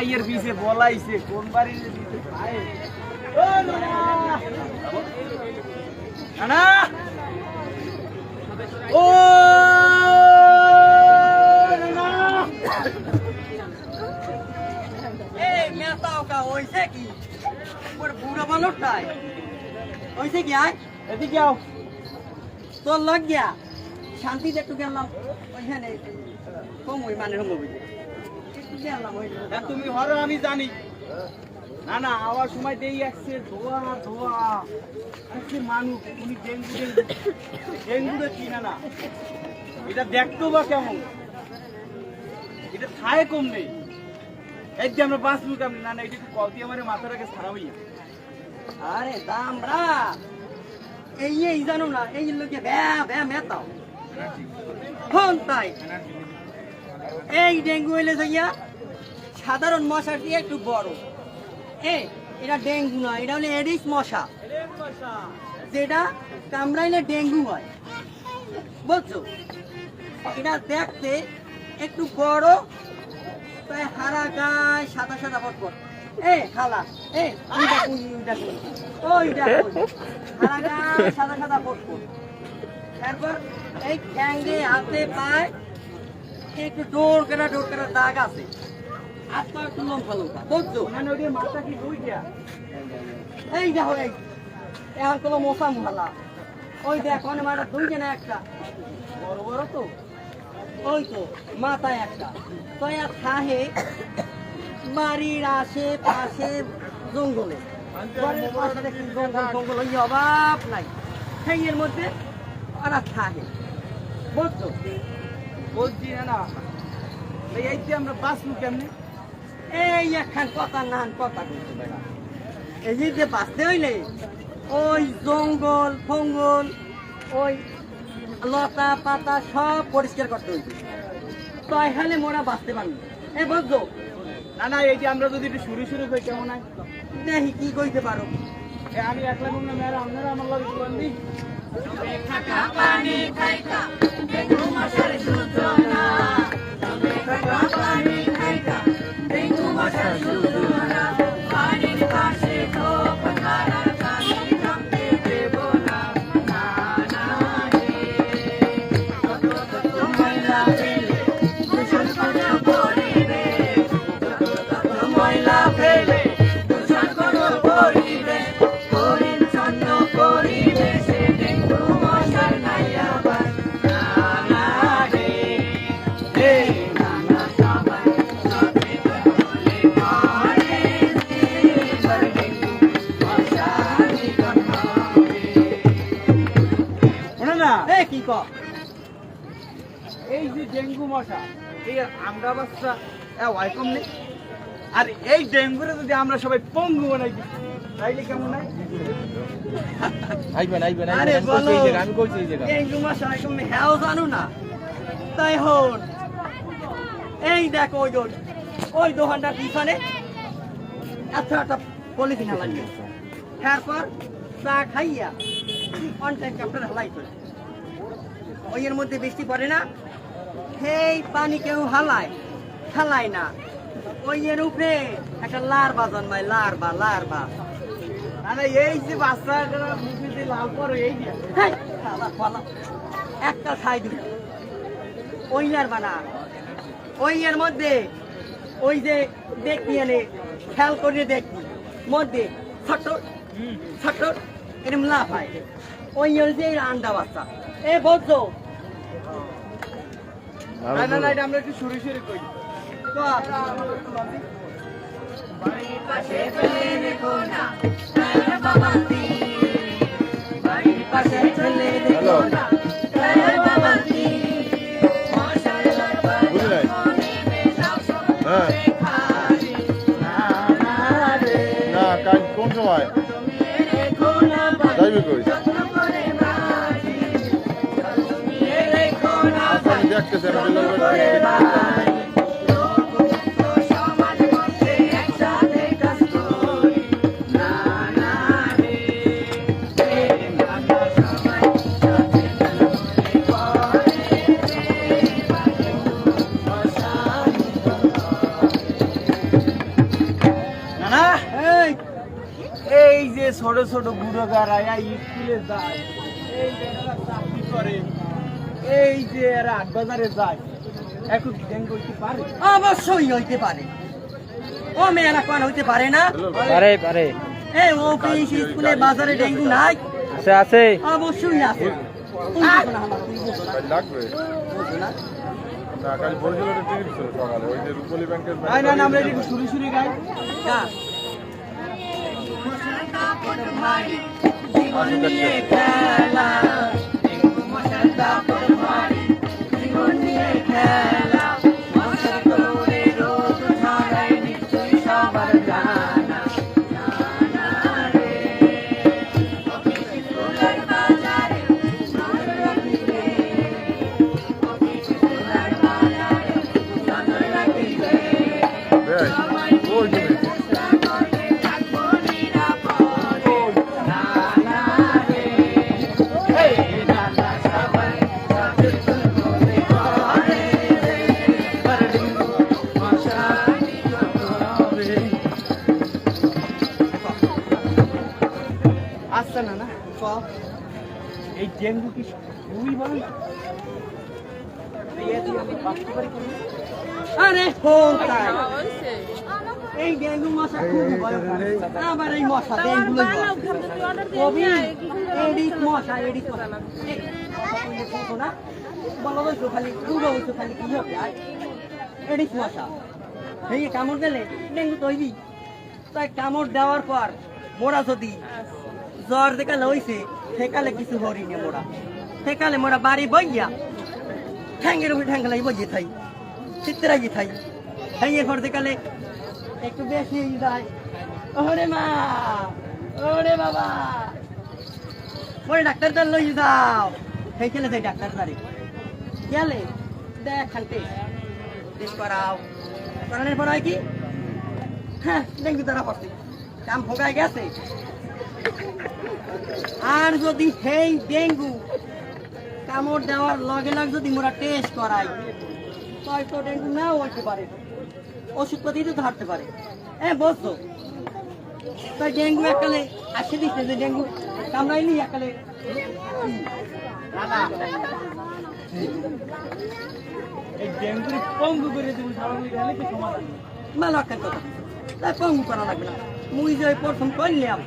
মাইয়ের পিছে বলাইছে কোন বাড়ির দিতে ভাই ও না ও না এই মেটাও কা হইছে কি ওর বুড়া বালকটাই হইছে কি আয় এদিকে আও তোর লগ গিয়া শান্তিতে একটু গেলাম ওইখানে কম ওই মানে হলো বুঝি তুমি হরো আমি জানি না না আওয়ার সময় দেই আসছে ধোয়া ধোয়া আসছে মানুষ উনি ডেঙ্গু ডেঙ্গুটা কি না না এটা দেখতো বা কেমন এটা খায় কম নেই এই যে আমরা বাঁচলু কেমন না না এটা একটু কল দিয়ে আমার মাথা রেখে ছাড়া হইয়া আরে দামরা এই জানো না এই লোকে ভ্যা ভ্যা মেতাও হন তাই এই ডেঙ্গু হইলে যাইয়া সাধারণ মশার দিয়ে একটু বড় এটা ডেঙ্গু নয় এটা হলে এডিস মশা যেটা কামড়াইলে ডেঙ্গু হয় বুঝছো এটা দেখতে একটু বড় তাই হারা গায়ে সাদা সাদা পটপট খালা ওই দেখো হারা গায়ে সাদা সাদা পটপট তারপর এই ঠ্যাঙ্গে হাতে পায় একটু ডোর কেনা দাগ আছে আত্মা একটু লম্বা লম্বা বুঝছো মানে ওই মাথা কি বই দিয়া এই দেখো এই এখন কোনো মশা মহালা ওই দেখো মাথা দুইটা না একটা বড় বড় তো ওই তো মাথায় একটা তো আর খাহে বাড়ির আশেপাশে জঙ্গলে ঘরের পাশে দেখি জঙ্গল জঙ্গল ওই অভাব নাই সেই এর মধ্যে ওরা খাহে বুঝছো বলছি না এই যে আমরা বাঁচলু কেমনি এই একখান কথা নান কথা বলছো বেড়া এই যে বাঁচতে হইলে ওই জঙ্গল ফঙ্গল ওই লতা পাতা সব পরিষ্কার করতে হইবে তো এখানে মোরা বাঁচতে পারবো বুঝছো না না এই যে আমরা যদি একটু শুরু করি কেমন হয় দেখি কি কইতে পারো আমি একলা কোন মেয়েরা আপনারা আমার লগে বলবি পানি খাইতা ডেঙ্গু মশার সূচনা পানি খাইতা ডেঙ্গু মশার সূচনা পানির পাশে ঠোপ খারা পানি জমতে দেব না না না রে কত ময়লা ফেলে দূষণ করো পরিবেশ কত ময়লা ফেলে দূষণ করো পরিবেশ পরিচ্ছন্ন পরিবেশে ডেঙ্গু মশার নাইয়া বাস না না রে না না সবাই সচেতন হলে পারে এবার ডেঙ্গু মশা নিধন হবে শোনো না কি ক এই যে ডেঙ্গু মশা এই আমরা বাচ্চা ওয়াইকম নেই আর এই ডেঙ্গুরে যদি আমরা সবাই পঙ্গু বানাই দিই তাইলে কেমন হয় আমি কইছি এই জায়গা ডেঙ্গু মশা তুমি হ্যাও জানো না তাই হন এই দেখো ওই দোকানটার পিছনে একটা পলিথিন হালাই তারপর চা খাইয়া অনটাইম ক্যাপ্টার হালাই করে ওই এর মধ্যে বৃষ্টি পড়ে না সেই পানি কেউ হালায় না ওই এর উপরে একটা লার্বা জন্মায় লার্বা আরে এই যে বাচ্চাটা মুখে দিয়ে লাল করে এই একটা খাই দিল ওই লার্বা না ওই এর মধ্যে ওই যে দেখি এনে খেয়াল করে দেখি মধ্যে ছোট এরকম লাভ হয় ওই এর যে আন্ডা বাচ্চা বলছো না আমরা একটু শুরু করি বাড়ির পাশে ফেলে রেখো না বাবাতি বাড়ির পাশে ফেলে রেখো না বাবাতি মশার লার্ভা মনে মেশাও সব খালি না রে না কাল কোন সময় রেখো না যাইবে কই যত্ন করে বাড়ি তুমি রেখো না দেখতেছ না ছোট বুড়ো গাড়াইয়া স্কুলে যায়, এই যে এরা চাকরি করে, এই যে এরা হাট বাজারে যায়, একটু গ্যাং করতে পারে? অবশ্যই হইতে পারে। ও মেয়েরা কোন হইতে পারে না? পারে পারে। এই অফিস স্কুলে বাজারে ডেঙ্গু নাই? আছে আছে। অবশ্যই আছে। তুমি বুঝো না আমার, তুমি বুঝো না। লাগবে বুঝো না? না কাল বরিশালের টিকিট ছিল সকালে ওই যে রূপলী ব্যাংকের না না না, আমরা একটু শুরু শুরু গাই। যা। জীবন নিয়ে খেলা, ডেঙ্গু মশার দাপট মারি, জীবন নিয়ে খেলা, মশার দৌড়ে রোগ ছড়ায় নিশ্চয়ই সবার জানা। জানা রে, অফিস স্কুলের বাজারে, নজর রাখিবে, অফিস স্কুলের বাজারে, নজর রাখিবে। ওই যে আসছে না না, এই ডেঙ্গু কি খুবই বড়? আরে হোক তাই। এই ডেঙ্গু মশা খুব ভয়ঙ্কর। আবার এই মশা ডেঙ্গু কবি এডিস মশা এডিস মশা এই মশা তুমি দেখো না, বলো তো খালি পুরো হইতো খালি কি হবে আর এডিস মশা এই কামড় দিলে ডেঙ্গু তৈরি। তাই কামড় দেওয়ার পর মোরা যদি জ্বর দেখালে হইছে সেকালে কিছু হরিনি মোরা, সেকালে মোরা বাড়ি বইয়া ঠ্যাঙ্গের উপরে ঠ্যাঙ্গলাই বইয়ে থাই, চিত্রাই থাই। ঠ্যাঙ্গের পর দেখালে একটু বেশি হয়ে যায়, ওরে মা ওরে বাবা, ওরে ডাক্তার দার লই যাও। সেই খেলে যাই ডাক্তার দারে গেলে দেখান টেস্ট করাও, করানোর পর হয় কি, হ্যাঁ ডেঙ্গু দ্বারা পড়ছে, কাম ভোগায় গেছে। আর যদি সেই ডেঙ্গু কামড় দেওয়ার লগে লগে যদি মোরা টেস্ট করাই, তাই তো ডেঙ্গু নাও হইতে পারে, ওষুধপাতি তো ধরতে পারে। হ্যাঁ বলছো তাই ডেঙ্গু একালে আসে দিচ্ছে যে ডেঙ্গু কামড়াইলি একালে এই ডেঙ্গুর পঙ্গু করে দেবো স্বাভাবিক হলে কি সমাধান? ভালো একটা কথা, তাই পঙ্গু করা লাগবে না। মুই যে প্রথম করলাম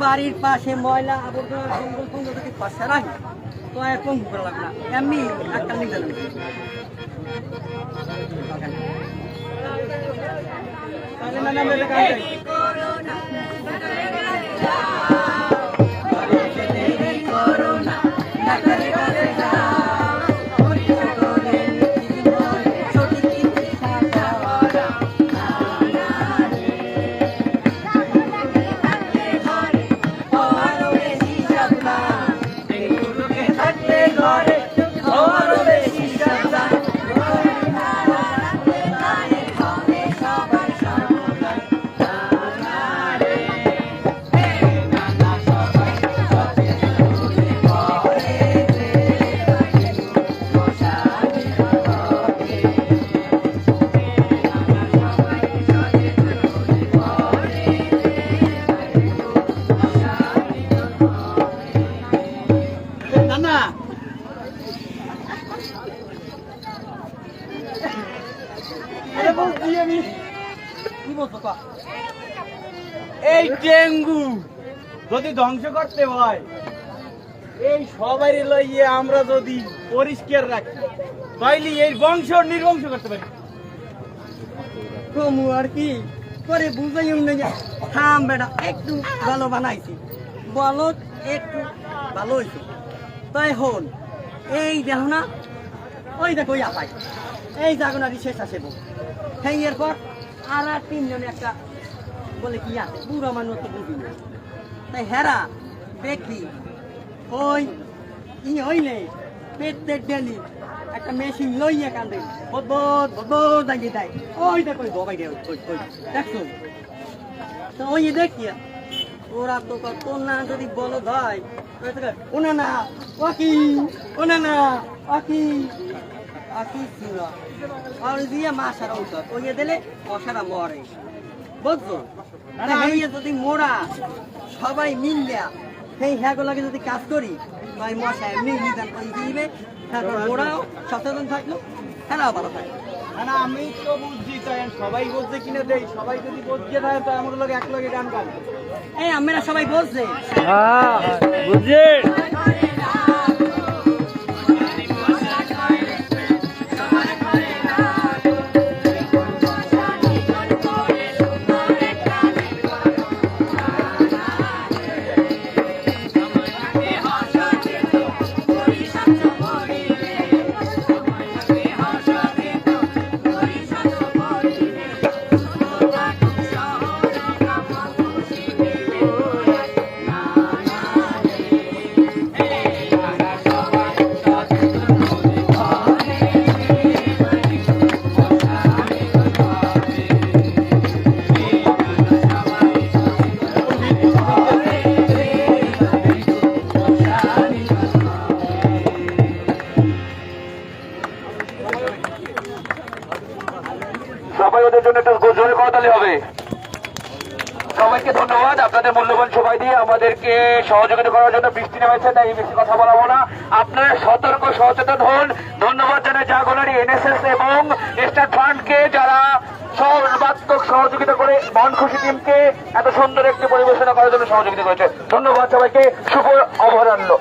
বাড়ির পাশে ময়লা আবর্জনা জঙ্গল ফঙ্গল যদি পাশে রাখি, তো আর পঙ্গু করা লাগবে না, এমনি একটা নিতে লাগবে। তাহলে না আমরা এটা কাজ করি। এই ডেঙ্গু যদি ধ্বংস করতে হয়, এই সবারই লইয়ে আমরা যদি পরিষ্কার রাখি, তাইলে এই বংশ নির্বংশ করতে পারি। কমু আর কি করে বুঝাই না, থাম বেটা একটু ভালো বানাইছি, বলো একটু ভালো হয়েছে। তাই হল এই দেখো না, ওই দেখো ওই আপাই এই জাগনারি শেষ আসে সেই এরপর আর তিনজনে একটা বলে কি আছে বুড়ো মানুষ তো বুঝি না, তাই হেরা দেখি ওই ই হইলে পেট ডেলি একটা মেশিন লইয়া কান্দে বদবদ বদবদ দাঁড়িয়ে দেয়, ওই দেখো ওই গবাই দেয় ওই দেখছো তো ওই দেখিয়া ওরা তো কত না যদি বলো ভাই ওনা না ওকি ওনা না ওকি আকি ছিল আর দিয়ে মাছারা উঠত ওই দিলে মশারা মরে, বুঝছো এই যদি মোরা সবাই মিললে সেই হ্যাগুলাকে যদি কাজ করি তাই মশা এমনি নিদান করে দিবে তারপর মোরাও সচেতন থাকলো হ্যাঁ ভালো থাকবে না আমি তো বুঝছি তাই সবাই বলছে কিনা দেই সবাই যদি বলছে তাহলে তো আমার লোক এক লগে গান গাবে এই আমরা সবাই বলছে বুঝছি সবাই ওদের জন্য একটা জোরে করতালি হবে। সবাইকে ধন্যবাদ আপনাদের মূল্যবান সময় দিয়ে আমাদেরকে সহযোগিতা করার জন্য। বৃষ্টি নেমেছে তাই বেশি কথা বলাবো না, আপনারা সতর্ক সচেতন হন। ধন্যবাদ জানাই জাগোনারি এনএসএস এবং স্টার ফান্ডকে যারা সর্বাত্মক সহযোগিতা করে মন খুশি টিমকে এত সুন্দর একটি পরিবেশনা করার জন্য সহযোগিতা করেছে। ধন্যবাদ সবাইকে, শুভ অভয়ারণ্য।